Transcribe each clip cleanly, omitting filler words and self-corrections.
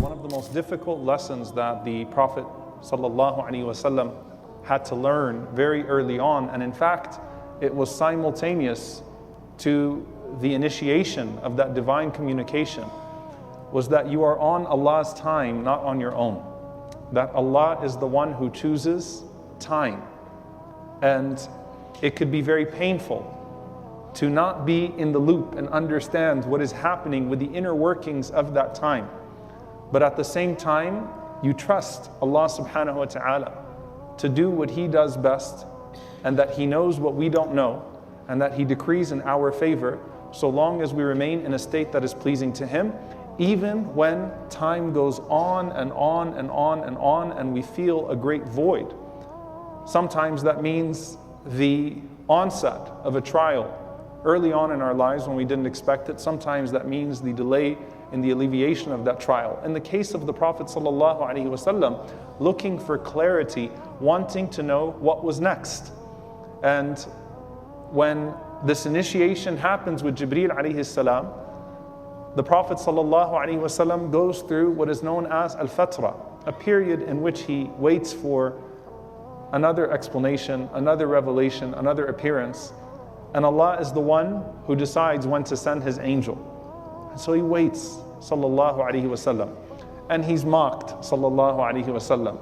One of the most difficult lessons that the Prophet ﷺ had to learn very early on, and in fact, it was simultaneous to the initiation of that divine communication, was that you are on Allah's time, not on your own. That Allah is the one who chooses time. And it could be very painful to not be in the loop and understand what is happening with the inner workings of that time. But at the same time, you trust Allah subhanahu wa ta'ala to do what He does best, and that He knows what we don't know, and that He decrees in our favor, so long as we remain in a state that is pleasing to Him, even when time goes on and on and on and on, and we feel a great void. Sometimes that means the onset of a trial early on in our lives when we didn't expect it. Sometimes that means the delay in the alleviation of that trial. In the case of the Prophet ﷺ, looking for clarity, wanting to know what was next. And when this initiation happens with Jibreel alayhi salam, the Prophet ﷺ goes through what is known as al-fatra, a period in which he waits for another explanation, another revelation, another appearance. And Allah is the one who decides when to send His angel. And so he waits, sallallahu alaihi wasallam. And he's mocked, sallallahu alaihi wasallam,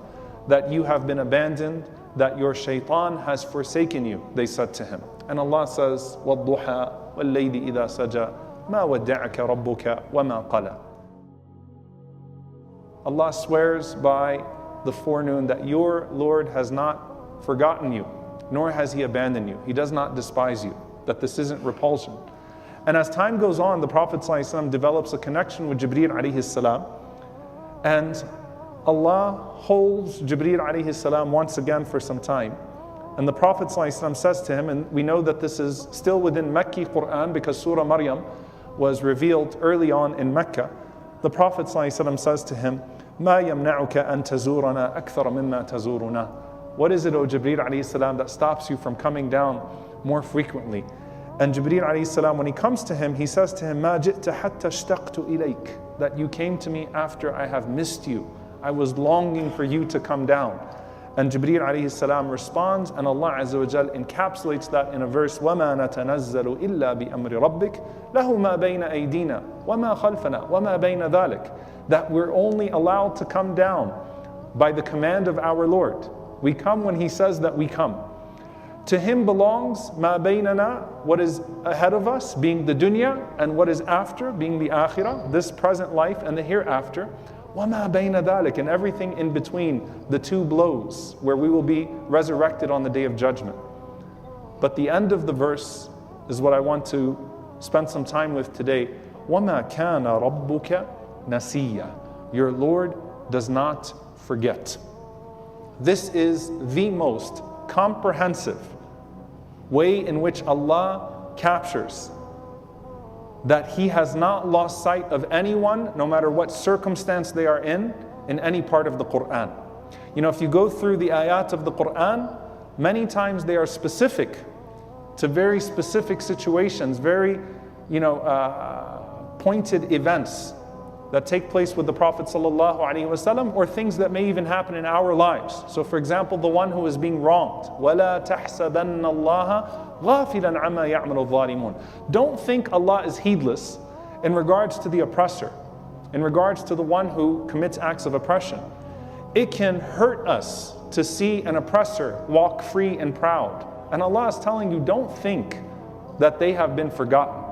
that you have been abandoned, that your shaitan has forsaken you, they said to him. And Allah says, وَالضُّحَى وَاللَّيْلِ إِذَا سَجَى مَا وَدَّعَكَ رَبُّكَ وَمَا قَلَى. Allah swears by the forenoon that your Lord has not forgotten you, nor has He abandoned you. He does not despise you, that this isn't repulsion. And as time goes on, the Prophet ﷺ develops a connection with Jibreel alayhi salam, and Allah holds Jibreel alayhi salam once again for some time. And the Prophet ﷺ says to him, and we know that this is still within Mecca Quran because Surah Maryam was revealed early on in Mecca. The Prophet ﷺ says to him, مَا يَمْنَعُكَ أَن تَزُورَنَا أَكْثَرَ مِمَّا تَزُورُنَا. What is it, O Jibreel alayhi salam, that stops you from coming down more frequently? And Jibreel alayhi salam, when he comes to him, he says to him, مَا جِئْتَ حَتَّى اشْتَقْتُ إِلَيْكَ. That you came to me after I have missed you. I was longing for you to come down. And Jibreel alayhi salam responds, and Allah Azza wa Jal encapsulates that in a verse, وَمَا نَتَنَزَّلُ إِلَّا بِأَمْرِ رَبِّكَ لَهُ مَا بَيْنَ أَيْدِينَا وَمَا خَلْفَنَا وَمَا بَيْنَ ذَلِكَ. That we're only allowed to come down by the command of our Lord. We come when He says that we come. To Him belongs مَا بَيْنَنَا, what is ahead of us, being the dunya, and what is after, being the akhirah, this present life and the hereafter. وَمَا بَيْنَ ذَلِكَ, and everything in between the two blows, where we will be resurrected on the Day of Judgment. But the end of the verse is what I want to spend some time with today. وَمَا كَانَ رَبُّكَ نَسِيًّا. Your Lord does not forget. This is the most comprehensive way in which Allah captures that He has not lost sight of anyone, no matter what circumstance they are in any part of the Quran. You know, if you go through the ayat of the Quran, many times they are specific to very specific situations, very, pointed events that take place with the Prophet ﷺ, or things that may even happen in our lives. So for example, the one who is being wronged, وَلَا تَحْسَبَنَّ اللَّهَ غَافِلًا عَمَّا يَعْمَلُ الظَّالِمُونَ. Don't think Allah is heedless in regards to the oppressor, in regards to the one who commits acts of oppression. It can hurt us to see an oppressor walk free and proud. And Allah is telling you, don't think that they have been forgotten.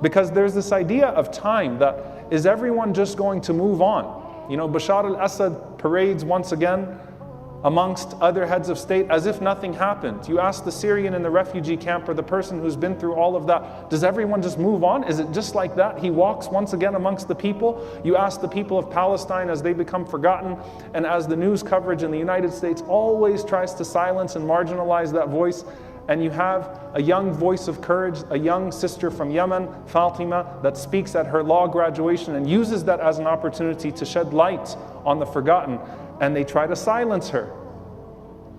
Because there's this idea of time that, is everyone just going to move on? You know, Bashar al-Assad parades once again amongst other heads of state as if nothing happened. You ask the Syrian in the refugee camp, or the person who's been through all of that, does everyone just move on? Is it just like that? He walks once again amongst the people. You ask the people of Palestine as they become forgotten, and as the news coverage in the United States always tries to silence and marginalize that voice, and you have a young voice of courage, a young sister from Yemen, Fatima, that speaks at her law graduation and uses that as an opportunity to shed light on the forgotten, and they try to silence her.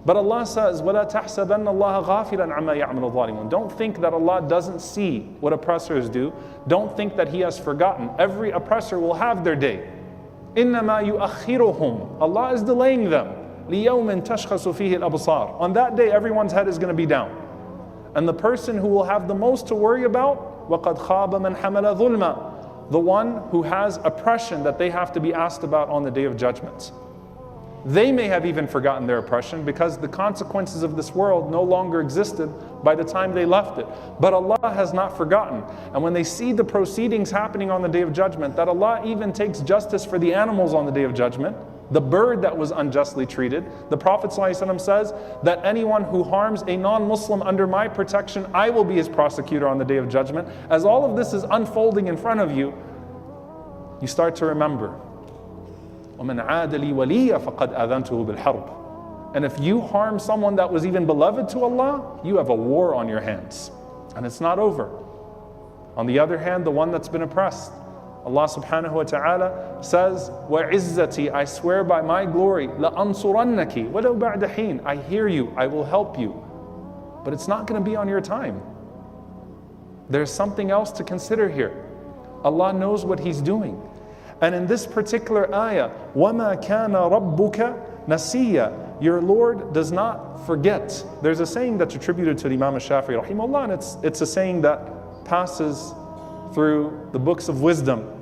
But Allah says, وَلَا تَحْسَبَنَّ اللَّهَ غَافِلًا عَمَّا يَعْمَلُ الظَّالِمُونَ. Don't think that Allah doesn't see what oppressors do. Don't think that He has forgotten. Every oppressor will have their day. إِنَّمَا يُؤَخِّرُهُمْ. Allah is delaying them. لِيَوْمٍ تَشْخَصُ فِيهِ الْأَبْصَارِ. On that day, everyone's head is going to be down. And the person who will have the most to worry about, وَقَدْ خَابَ مَنْ حَمَلَ ظُلْمًا. The one who has oppression that they have to be asked about on the Day of Judgment. They may have even forgotten their oppression because the consequences of this world no longer existed by the time they left it. But Allah has not forgotten. And when they see the proceedings happening on the Day of Judgment, that Allah even takes justice for the animals on the Day of Judgment, the bird that was unjustly treated. The Prophet ﷺ says that anyone who harms a non-Muslim under my protection, I will be his prosecutor on the Day of Judgment. As all of this is unfolding in front of you, you start to remember, وَمَنْ عَادَ لِي وَلِيَّ فَقَدْ أَذَنْتُهُ بِالْحَرْبِ. And if you harm someone that was even beloved to Allah, you have a war on your hands. And it's not over. On the other hand, the one that's been oppressed, Allah subhanahu wa ta'ala says, وَعِزَّتِي, I swear by my glory, لَأَنصُرَنَّكِ وَلَوْ بَعْدَ حِينٍ. I hear you, I will help you. But it's not going to be on your time. There's something else to consider here. Allah knows what He's doing. And in this particular ayah, وَمَا كَانَ رَبُّكَ نَسِيًّا. Your Lord does not forget. There's a saying that's attributed to Imam al-Shafi'i rahimahullah, and it's a saying that passes through the books of wisdom.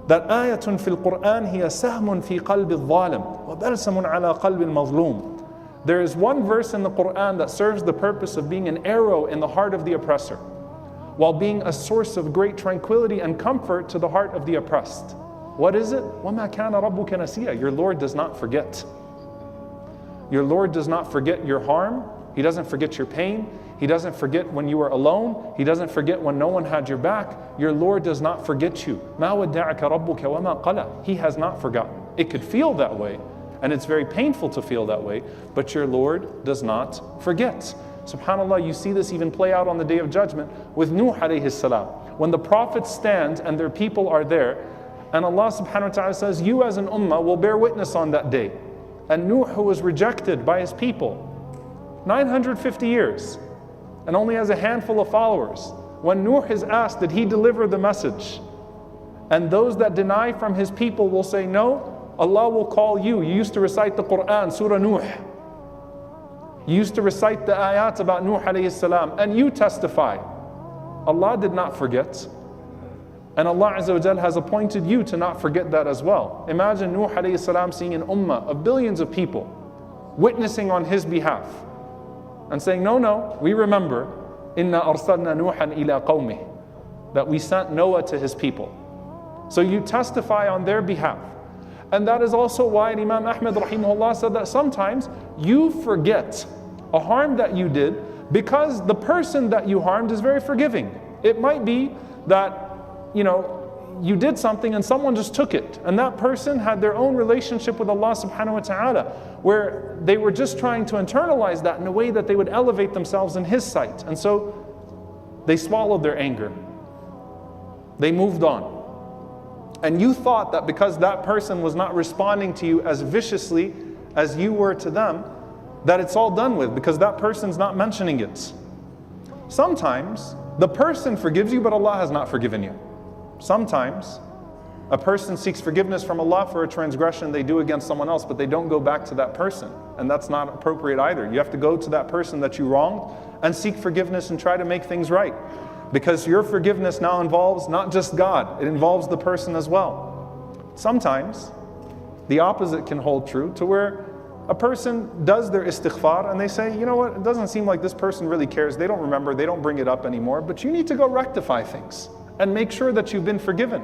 That ayatun fil Qur'an hiya sahmun fi qalbi al-zalim wa balsamun ala qalbi al-mazlum. There is one verse in the Qur'an that serves the purpose of being an arrow in the heart of the oppressor, while being a source of great tranquility and comfort to the heart of the oppressed. What is it? وَمَا كَانَ رَبُّكَ نَسِيًّا. Your Lord does not forget. Your Lord does not forget your harm. He doesn't forget your pain. He doesn't forget when you were alone. He doesn't forget when no one had your back. Your Lord does not forget you. مَا وَدَّعَكَ رَبُّكَ وَمَا قَلَى. He has not forgotten. It could feel that way, and it's very painful to feel that way, but your Lord does not forget. SubhanAllah, you see this even play out on the Day of Judgment with Nuh alayhi salam. When the prophets stand and their people are there, and Allah subhanahu wa ta'ala says, you as an ummah will bear witness on that day. And Nuh, who was rejected by his people, 950 years, and only has a handful of followers. When Nuh is asked, did he deliver the message? And those that deny from his people will say, no, Allah will call you. You used to recite the Quran, Surah Nuh. You used to recite the ayat about Nuh alayhi salam, and you testify. Allah did not forget. And Allah Azza wa Jal has appointed you to not forget that as well. Imagine Nuh alayhi salam seeing an ummah of billions of people witnessing on his behalf and saying, no, we remember, Inna arsalna Nuhan ila qawmih, that we sent Noah to his people. So you testify on their behalf. And that is also why Imam Ahmad rahimahullah said that sometimes you forget a harm that you did because the person that you harmed is very forgiving. It might be that you did something and someone just took it, and that person had their own relationship with Allah subhanahu wa ta'ala, where they were just trying to internalize that in a way that they would elevate themselves in His sight. And so they swallowed their anger. They moved on. And you thought that because that person was not responding to you as viciously as you were to them, that it's all done with because that person's not mentioning it. Sometimes the person forgives you, but Allah has not forgiven you. Sometimes a person seeks forgiveness from Allah for a transgression they do against someone else, but they don't go back to that person. And that's not appropriate either. You have to go to that person that you wronged and seek forgiveness and try to make things right. Because your forgiveness now involves not just God, it involves the person as well. Sometimes the opposite can hold true, to where a person does their istighfar and they say, you know what, it doesn't seem like this person really cares. They don't remember, they don't bring it up anymore, but you need to go rectify things and make sure that you've been forgiven.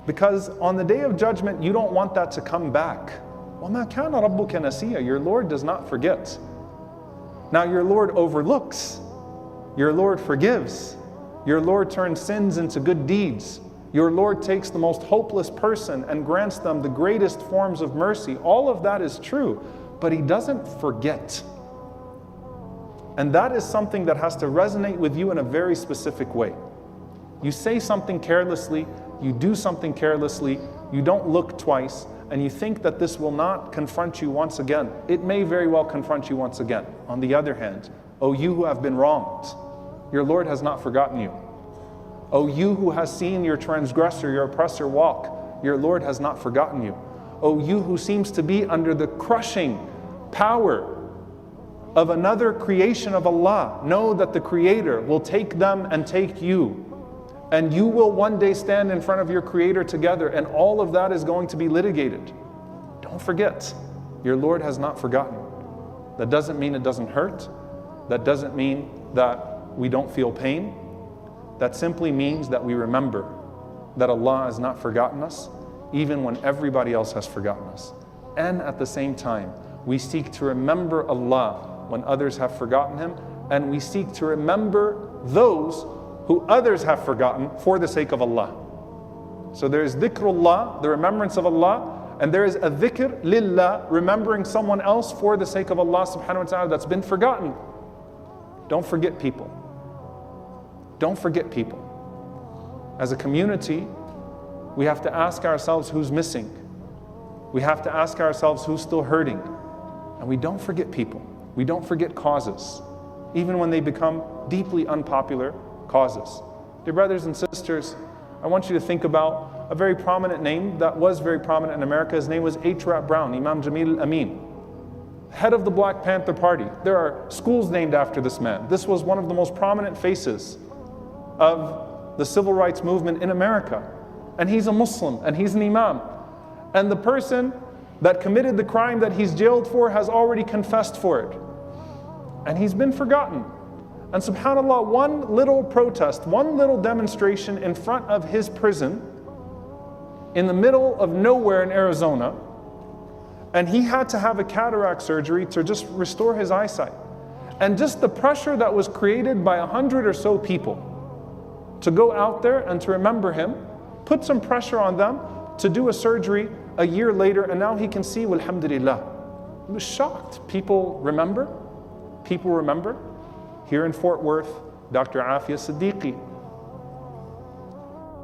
Because on the Day of Judgment, you don't want that to come back. وَمَا كَانَ رَبُّكَ نَسِيًّا. Your Lord does not forget. Now your Lord overlooks. Your Lord forgives. Your Lord turns sins into good deeds. Your Lord takes the most hopeless person and grants them the greatest forms of mercy. All of that is true, but He doesn't forget. And that is something that has to resonate with you in a very specific way. You say something carelessly, you do something carelessly, you don't look twice, and you think that this will not confront you once again, it may very well confront you once again. On the other hand, O you who have been wronged, your Lord has not forgotten you. O you who has seen your transgressor, your oppressor walk, your Lord has not forgotten you. O you who seems to be under the crushing power of another creation of Allah, know that the Creator will take them and take you. And you will one day stand in front of your Creator together, and all of that is going to be litigated. Don't forget, your Lord has not forgotten. That doesn't mean it doesn't hurt. That doesn't mean that we don't feel pain. That simply means that we remember that Allah has not forgotten us, even when everybody else has forgotten us. And at the same time, we seek to remember Allah when others have forgotten Him, and we seek to remember those who others have forgotten for the sake of Allah. So there is dhikrullah, the remembrance of Allah, and there is a dhikr lillah, remembering someone else for the sake of Allah subhanahu wa ta'ala that's been forgotten. Don't forget people. Don't forget people. As a community, we have to ask ourselves who's missing. We have to ask ourselves who's still hurting. And we don't forget people. We don't forget causes, even when they become deeply unpopular causes. Dear brothers and sisters, I want you to think about a very prominent name that was very prominent in America. His name was H. Rap Brown, Imam Jamil al-Amin, head of the Black Panther Party. There are schools named after this man. This was one of the most prominent faces of the civil rights movement in America. And he's a Muslim, and he's an Imam. And the person that committed the crime that he's jailed for has already confessed for it. And he's been forgotten. And subhanAllah, one little protest, one little demonstration in front of his prison in the middle of nowhere in Arizona, and he had to have a cataract surgery to just restore his eyesight. And just the pressure that was created by 100 or so people to go out there and to remember him, put some pressure on them to do a surgery a year later, and now he can see, walhamdulillah. He was shocked. People remember. People remember. Here in Fort Worth, Dr. Afia Siddiqui.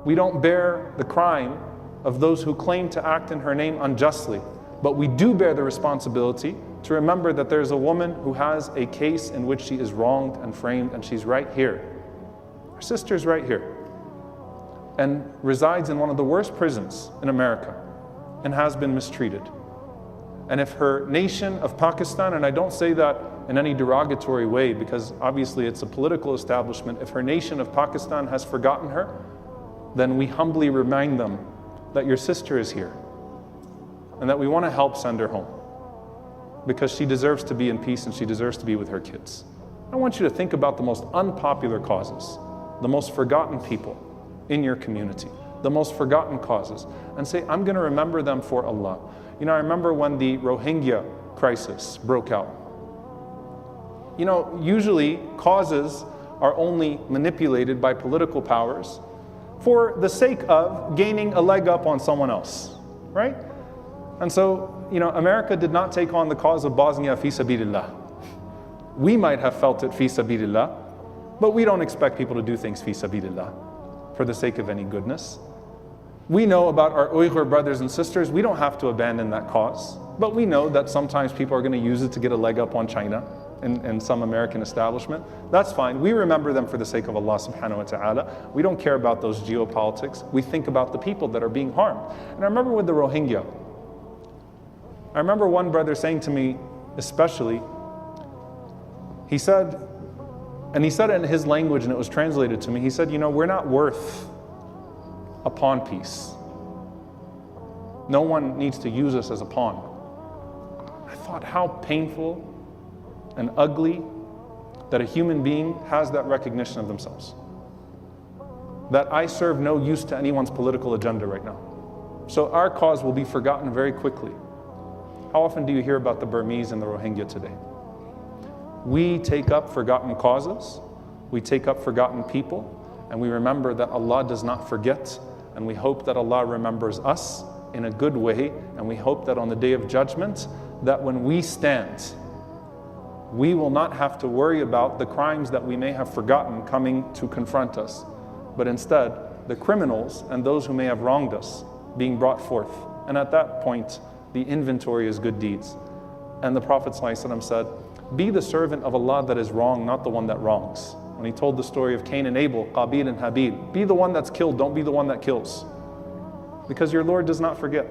We don't bear the crime of those who claim to act in her name unjustly, but we do bear the responsibility to remember that there's a woman who has a case in which she is wronged and framed, and she's right here. Her sister's right here, and resides in one of the worst prisons in America, and has been mistreated. And if her nation of Pakistan, and I don't say that in any derogatory way, because obviously it's a political establishment, if her nation of Pakistan has forgotten her, then we humbly remind them that your sister is here, and that we want to help send her home, because she deserves to be in peace and she deserves to be with her kids. I want you to think about the most unpopular causes, the most forgotten people in your community, the most forgotten causes, and say, I'm going to remember them for Allah. You know, I remember when the Rohingya crisis broke out. You know, usually causes are only manipulated by political powers for the sake of gaining a leg up on someone else, right? And so, you know, America did not take on the cause of Bosnia fi sabilillah. We might have felt it fi sabilillah, but we don't expect people to do things fi sabilillah for the sake of any goodness. We know about our Uyghur brothers and sisters. We don't have to abandon that cause, but we know that sometimes people are going to use it to get a leg up on China in some American establishment. That's fine. We remember them for the sake of Allah subhanahu wa ta'ala. We don't care about those geopolitics. We think about the people that are being harmed. And I remember with the Rohingya, I remember one brother saying to me especially, he said it in his language and it was translated to me, he said, you know, we're not worth a pawn piece. No one needs to use us as a pawn. I thought how painful and ugly that a human being has that recognition of themselves. That I serve no use to anyone's political agenda right now. So our cause will be forgotten very quickly. How often do you hear about the Burmese and the Rohingya today? We take up forgotten causes, we take up forgotten people, and we remember that Allah does not forget, and we hope that Allah remembers us in a good way, and we hope that on the Day of Judgment, that when we stand, we will not have to worry about the crimes that we may have forgotten coming to confront us, but instead, the criminals and those who may have wronged us being brought forth And at that point, the inventory is good deeds. And the Prophet ﷺ said, be the servant of Allah that is wrong, not the one that wrongs. When he told the story of Cain and Abel, Qabil and Habil, be the one that's killed, don't be the one that kills. Because your Lord does not forget.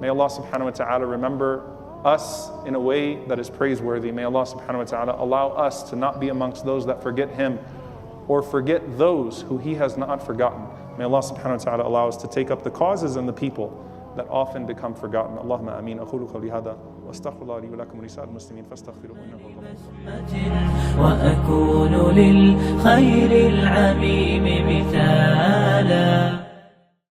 May Allah subhanahu wa ta'ala remember us in a way that is praiseworthy. May Allah subhanahu wa ta'ala allow us to not be amongst those that forget Him or forget those who He has not forgotten. May Allah subhanahu wa ta'ala allow us to take up the causes and the people that often become forgotten. Allahumma ameen. أقول قولي هذا وأستغفر الله لي ولكم ولسائر المسلمين فاستغفروه إنه هو الغفور الرحيم. وأكون للخير العميم مثالا.